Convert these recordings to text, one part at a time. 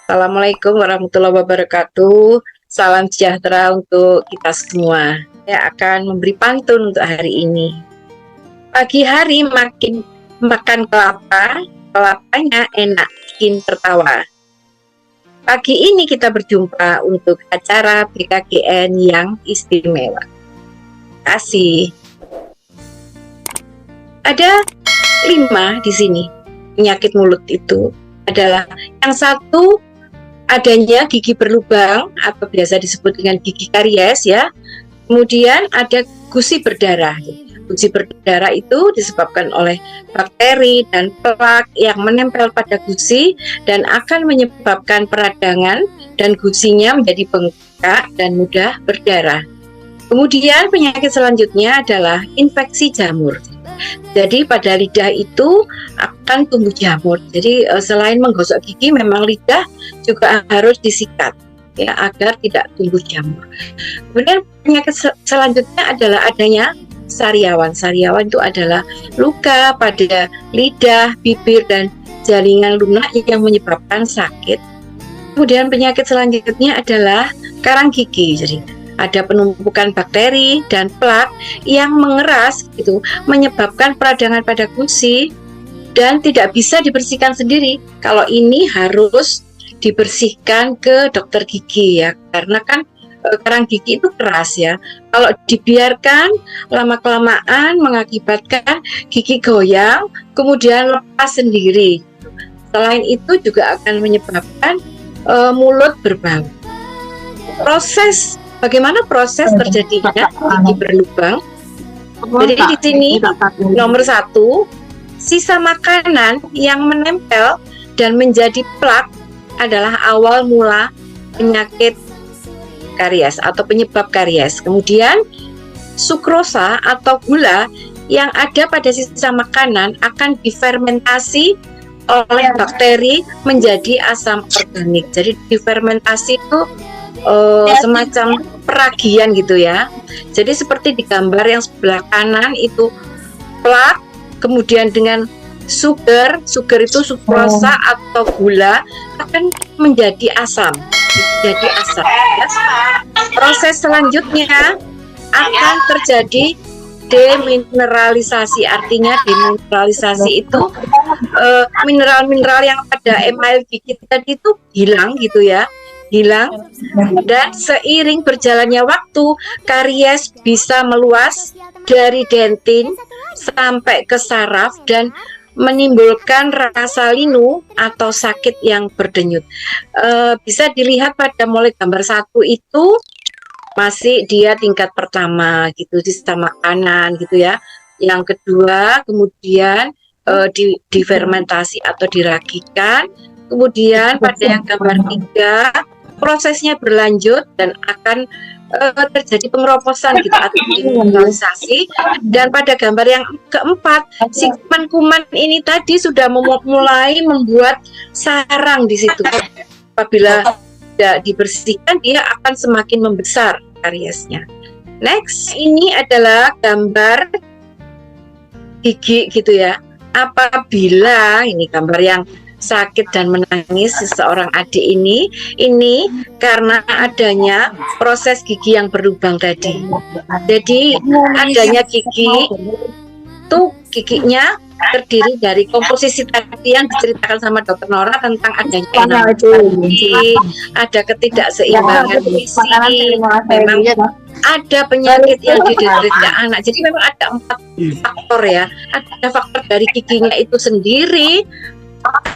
Assalamualaikum warahmatullahi wabarakatuh. Salam sejahtera untuk kita semua. Saya akan memberi pantun untuk hari ini. Pagi hari makin makan kelapa, kelapanya enak bikin tertawa. Pagi ini kita berjumpa untuk acara BKKN yang istimewa. Terima kasih. Ada 5 di sini. Penyakit mulut itu adalah yang satu adanya gigi berlubang atau biasa disebut dengan gigi karies ya. Kemudian ada gusi berdarah. Gusi berdarah itu disebabkan oleh bakteri dan plak yang menempel pada gusi dan akan menyebabkan peradangan dan gusinya menjadi bengkak dan mudah berdarah. Kemudian penyakit selanjutnya adalah infeksi jamur. Jadi pada lidah itu akan tumbuh jamur. Jadi selain menggosok gigi, memang lidah juga harus disikat ya agar tidak tumbuh jamur. Kemudian penyakit selanjutnya adalah adanya sariawan. Sariawan itu adalah luka pada lidah, bibir, dan jaringan lunak yang menyebabkan sakit. Kemudian penyakit selanjutnya adalah karang gigi. Jadi ada penumpukan bakteri dan plak yang mengeras gitu, menyebabkan peradangan pada gusi dan tidak bisa dibersihkan sendiri. Kalau ini harus dibersihkan ke dokter gigi ya, karena kan karang gigi itu keras ya. Kalau dibiarkan lama-kelamaan mengakibatkan gigi goyang, kemudian lepas sendiri. Selain itu juga akan menyebabkan mulut berbau. Bagaimana proses terjadinya gigi berlubang? Jadi di sini nomor 1, sisa makanan yang menempel dan menjadi plak adalah awal mula penyakit karies atau penyebab karies. Kemudian sukrosa atau gula yang ada pada sisa makanan akan difermentasi oleh bakteri menjadi asam organik. Jadi difermentasi itu semacam peragian gitu ya. Jadi seperti di gambar yang sebelah kanan itu plak, kemudian dengan sugar itu sukrosa atau gula akan menjadi asam. Jadi asam ya. Proses selanjutnya akan terjadi demineralisasi. Artinya demineralisasi itu mineral-mineral yang pada email gigi tadi itu hilang gitu ya, hilang. Dan seiring berjalannya waktu, karies bisa meluas dari dentin sampai ke saraf dan menimbulkan rasa linu atau sakit yang berdenyut. Bisa dilihat pada mulai gambar 1 itu masih dia tingkat pertama gitu, sisa makanan gitu ya. Yang kedua kemudian difermentasi atau diragikan. Kemudian pada yang gambar 3 prosesnya berlanjut dan akan terjadi pengeroposan gitu atau demineralisasi. Dan pada gambar yang keempat, si kuman-kuman ini tadi sudah mulai membuat sarang di situ. Apabila tidak dibersihkan, dia akan semakin membesar kariesnya. Next, ini adalah gambar gigi gitu ya. Apabila ini gambar yang sakit dan menangis seseorang adik ini karena adanya proses gigi yang berlubang tadi. Jadi adanya gigi itu giginya terdiri dari komposisi tadi yang diceritakan sama Dokter Nora tentang adanya gigi, ada ketidakseimbangan gizi, memang ada penyakit yang diderita anak. Jadi memang ada 4 faktor ya. Ada faktor dari giginya itu sendiri,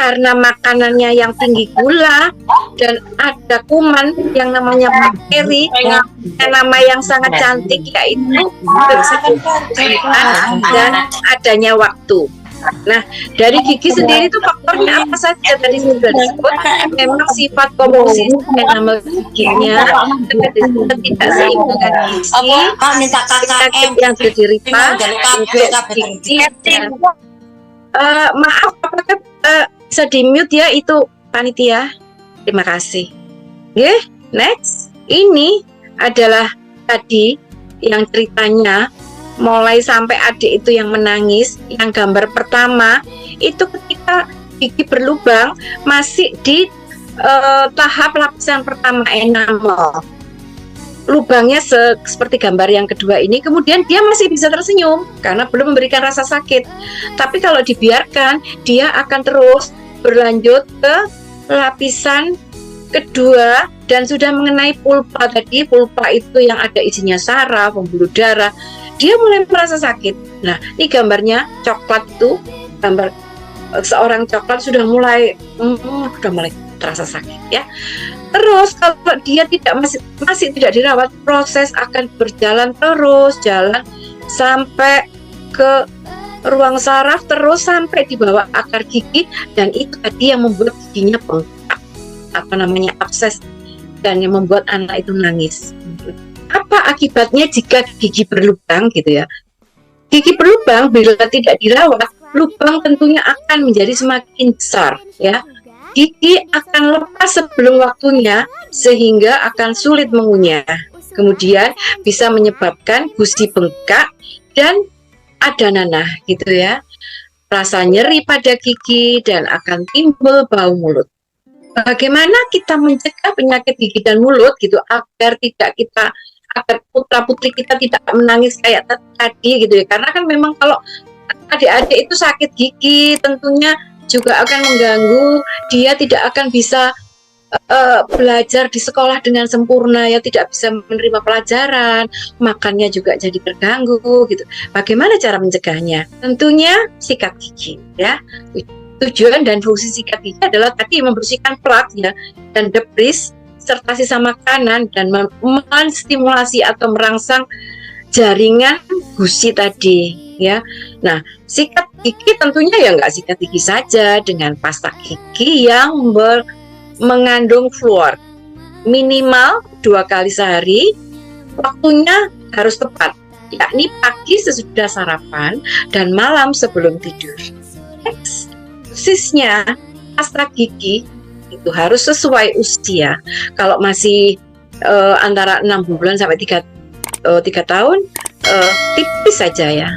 karena makanannya yang tinggi gula, dan ada kuman yang namanya bakteri dengan nama yang sangat cantik yaitu dan adanya waktu. Nah, dari gigi sendiri itu faktornya apa saja tadi sudah disebut. Memang sifat komposisi nama giginya, ketidakseimbangan gizi, penyakit yang diderita untuk gigi dan maaf, apakah bisa di mute ya itu panitia? Terima kasih. Next, ini adalah tadi yang ceritanya mulai sampai adik itu yang menangis. Yang gambar pertama itu ketika gigi berlubang masih di tahap lapisan pertama enamel, lubangnya seperti gambar yang kedua ini, kemudian dia masih bisa tersenyum karena belum memberikan rasa sakit. Tapi kalau dibiarkan, dia akan terus berlanjut ke lapisan kedua dan sudah mengenai pulpa tadi. Pulpa itu yang ada isinya saraf, pembuluh darah, dia mulai merasa sakit. Nah, ini gambarnya coklat itu, gambar seorang coklat sudah mulai terasa sakit ya. Terus kalau dia masih tidak dirawat, proses akan berjalan terus, jalan sampai ke ruang saraf, terus sampai di bawah akar gigi, dan itu tadi yang membuat giginya bengkak, abses, dan yang membuat anak itu nangis. Apa akibatnya jika gigi berlubang gitu ya? Gigi berlubang bila tidak dirawat, lubang tentunya akan menjadi semakin besar ya. Gigi akan lepas sebelum waktunya sehingga akan sulit mengunyah. Kemudian bisa menyebabkan gusi bengkak dan ada nanah gitu ya. Rasa nyeri pada gigi dan akan timbul bau mulut. Bagaimana kita mencegah penyakit gigi dan mulut gitu agar putra putri kita tidak menangis kayak tadi gitu ya. Karena kan memang kalau adik-adik itu sakit gigi tentunya juga akan mengganggu, dia tidak akan bisa belajar di sekolah dengan sempurna ya, tidak bisa menerima pelajaran, makannya juga jadi terganggu gitu. Bagaimana cara mencegahnya? Tentunya sikat gigi ya. Tujuan dan fungsi sikat gigi adalah tadi membersihkan plak ya dan debris serta sisa makanan dan menstimulasi atau merangsang jaringan gusi tadi ya. Nah, sikat gigi tentunya ya nggak sikat gigi saja dengan pasta gigi yang mengandung fluor minimal 2 kali sehari. Waktunya harus tepat, yakni pagi sesudah sarapan dan malam sebelum tidur. Next, dosisnya pasta gigi itu harus sesuai usia. Kalau masih antara 6 bulan sampai 3 tahun, tipis saja ya,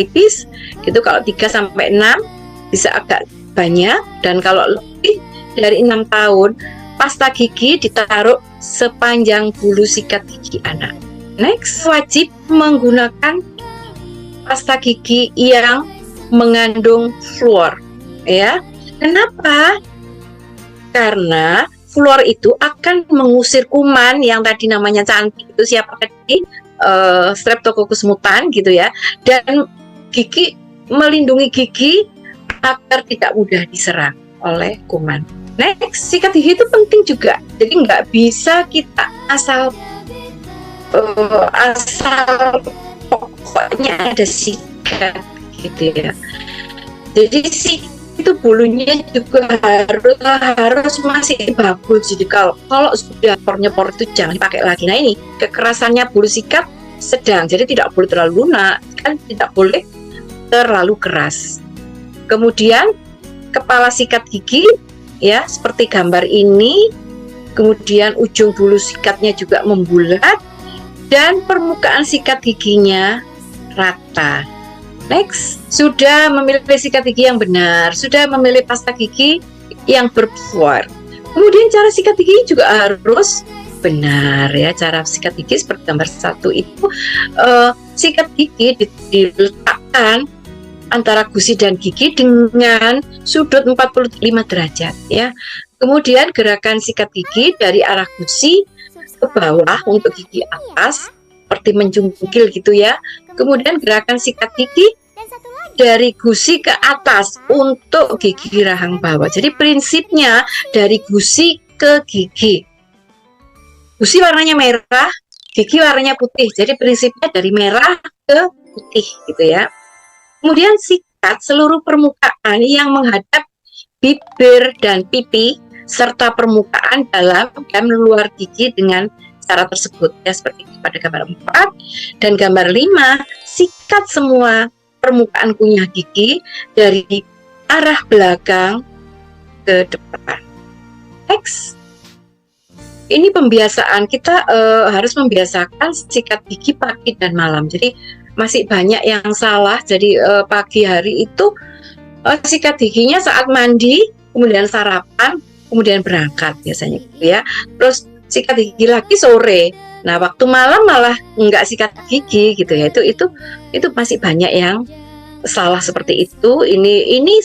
tipis gitu. Kalau 3 sampai 6 bisa agak banyak, dan kalau lebih dari 6 tahun pasta gigi ditaruh sepanjang bulu sikat gigi anak. Next, wajib menggunakan pasta gigi yang mengandung fluor ya. Kenapa? Karena fluor itu akan mengusir kuman yang tadi namanya cantik itu, siapa tadi? Streptococcus mutan gitu ya, dan gigi, melindungi gigi agar tidak mudah diserang oleh kuman. Next, sikat gigi itu penting juga, jadi nggak bisa kita asal pokoknya ada sikat gitu ya. Jadi itu bulunya juga harus masih bagus. Jadi kalau sudah nyepor itu jangan dipakai lagi. Nah, ini kekerasannya bulu sikat sedang, jadi tidak boleh terlalu lunak, kan tidak boleh terlalu keras. Kemudian kepala sikat gigi ya seperti gambar ini, kemudian ujung bulu sikatnya juga membulat dan permukaan sikat giginya rata. Next, sudah memilih sikat gigi yang benar, sudah memilih pasta gigi yang berfluor. Kemudian cara sikat gigi juga harus benar ya. Cara sikat gigi seperti gambar 1 itu, sikat gigi diletakkan antara gusi dan gigi dengan sudut 45 derajat ya. Kemudian gerakan sikat gigi dari arah gusi ke bawah untuk gigi atas seperti menjungkil gitu ya. Kemudian gerakan sikat gigi dari gusi ke atas untuk gigi rahang bawah. Jadi prinsipnya dari gusi ke gigi. Gusi warnanya merah, gigi warnanya putih. Jadi prinsipnya dari merah ke putih gitu ya. Kemudian sikat seluruh permukaan yang menghadap bibir dan pipi serta permukaan dalam dan luar gigi dengan cara tersebut ya, seperti pada gambar 4 dan gambar 5. Sikat semua permukaan kunyah gigi dari arah belakang ke depan. Next, ini pembiasaan kita harus membiasakan sikat gigi pagi dan malam. Jadi masih banyak yang salah. Jadi pagi hari itu sikat giginya saat mandi, kemudian sarapan, kemudian berangkat biasanya gitu ya. Terus sikat gigi lagi sore. Nah, waktu malam malah nggak sikat gigi gitu ya. Itu masih banyak yang salah seperti itu. Ini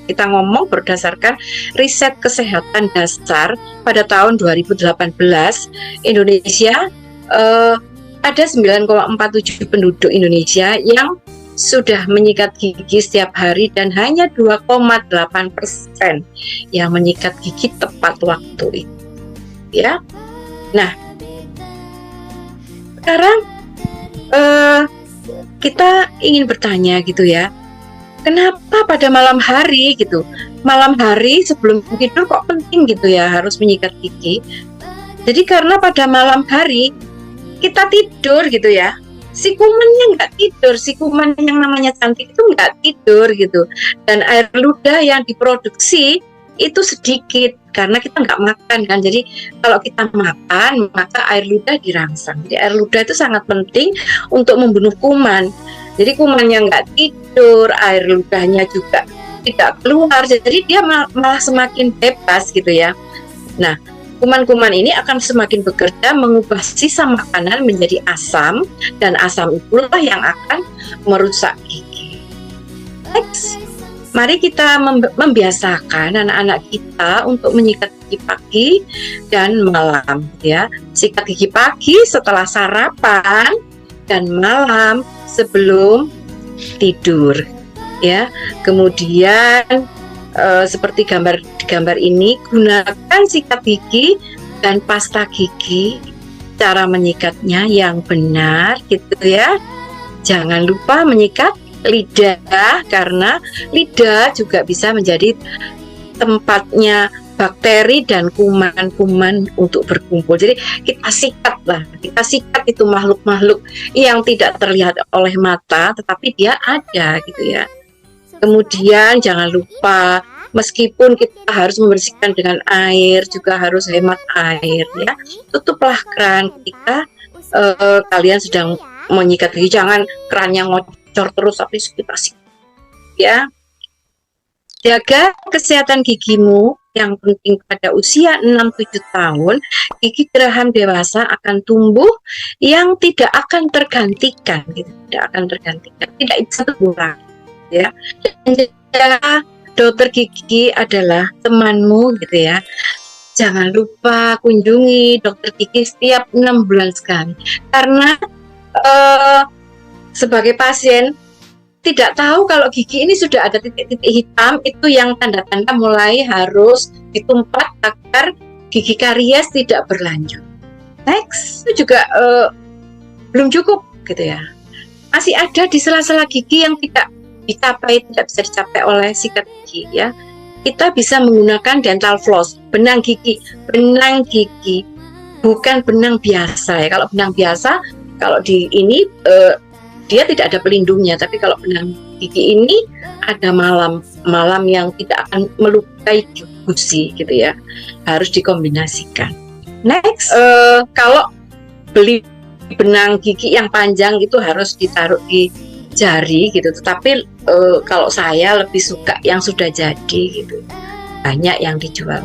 kita ngomong berdasarkan riset kesehatan dasar pada tahun 2018. Indonesia ada 9,47 penduduk Indonesia yang sudah menyikat gigi setiap hari dan hanya 2,8% yang menyikat gigi tepat waktu itu. Ya. Nah, sekarang kita ingin bertanya gitu ya, kenapa pada malam hari gitu, malam hari sebelum tidur kok penting gitu ya harus menyikat gigi? Jadi karena pada malam hari kita tidur gitu ya, si kumannya nggak tidur, si kuman yang namanya cantik itu nggak tidur gitu, dan air ludah yang diproduksi itu sedikit karena kita nggak makan kan. Jadi kalau kita makan maka air ludah dirangsang. Jadi air ludah itu sangat penting untuk membunuh kuman. Jadi kumannya nggak tidur, air ludahnya juga tidak keluar, jadi dia malah semakin bebas gitu ya. Nah, kuman-kuman ini akan semakin bekerja mengubah sisa makanan menjadi asam, dan asam itulah yang akan merusak gigi. Next. Mari kita membiasakan anak-anak kita untuk menyikat gigi pagi dan malam ya. Sikat gigi pagi setelah sarapan dan malam sebelum tidur ya. Kemudian seperti gambar ini, gunakan sikat gigi dan pasta gigi. Cara menyikatnya yang benar gitu ya. Jangan lupa menyikat lidah, karena lidah juga bisa menjadi tempatnya bakteri dan kuman-kuman untuk berkumpul. Jadi kita sikat itu makhluk-makhluk yang tidak terlihat oleh mata, tetapi dia ada gitu ya. Kemudian jangan lupa, meskipun kita harus membersihkan dengan air, juga harus hemat air ya. Tutuplah keran ketika kalian sedang menyikat gigi, jangan kerannya ngocor terus tapi kita sikat ya. Jaga kesehatan gigimu yang penting pada usia 6-7 tahun. Gigi geraham dewasa akan tumbuh yang tidak akan tergantikan gitu. Tidak bisa berkurang ya. Dan dokter gigi adalah temanmu gitu ya. Jangan lupa kunjungi dokter gigi setiap 6 bulan sekali, karena sebagai pasien tidak tahu kalau gigi ini sudah ada titik-titik hitam, itu yang tanda-tanda mulai harus ditumpat agar gigi karies tidak berlanjut. Next, itu juga belum cukup gitu ya. Masih ada di sela-sela gigi yang tidak bisa dicapai oleh sikat gigi ya. Kita bisa menggunakan dental floss, benang gigi, bukan benang biasa ya. Kalau benang biasa, kalau di ini dia tidak ada pelindungnya, tapi kalau benang gigi ini ada malam yang tidak akan melukai gusi gitu ya. Harus dikombinasikan. Next, kalau beli benang gigi yang panjang itu harus ditaruh di jari gitu, tetapi kalau saya lebih suka yang sudah jadi gitu, banyak yang dijual.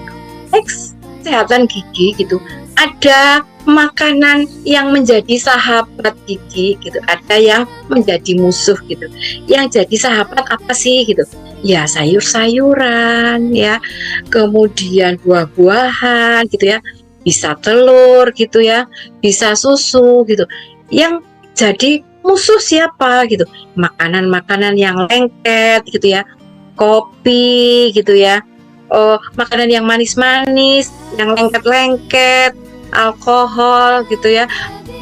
Next, kesehatan gigi gitu, ada makanan yang menjadi sahabat gigi gitu, ada yang menjadi musuh gitu. Yang jadi sahabat apa sih gitu? Ya sayur-sayuran ya, kemudian buah-buahan gitu ya, bisa telur gitu ya, bisa susu gitu. Yang jadi musuh siapa gitu? Makanan-makanan yang lengket gitu ya, kopi gitu ya, makanan yang manis-manis, yang lengket-lengket, alkohol gitu ya,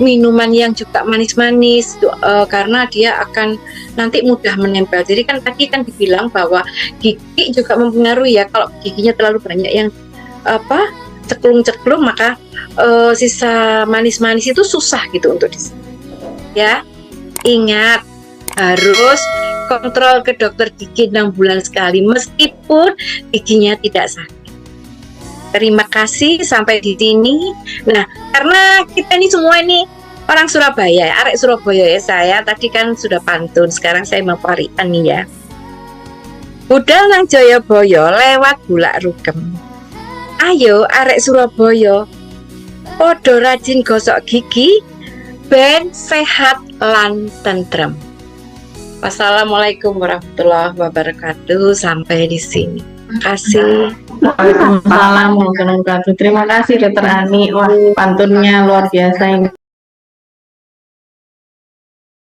minuman yang juga manis-manis karena dia akan nanti mudah menempel. Jadi kan tadi kan dibilang bahwa gigi juga mempengaruhi ya, kalau giginya terlalu banyak yang ceklung-ceklung, maka sisa manis-manis itu susah gitu untuk ya. Ingat, harus kontrol ke dokter gigi 6 bulan sekali meskipun giginya tidak sakit. Terima kasih sampai di sini. Nah, karena kita ini semua ini orang Surabaya, arek Surabaya ya saya. Tadi kan sudah pantun, sekarang saya mau parian nih ya. Budal nang Jayabaya lewat Bulak Rugem. Ayo arek Surabaya podo rajin gosok gigi ben sehat lan tentrem. Wassalamualaikum warahmatullahi wabarakatuh. Sampai di sini. Terima kasih. Waalaikumsalam warahmatullahi wabarakatuh. Terima kasih Dokter Ani. Wah, pantunnya luar biasa ini.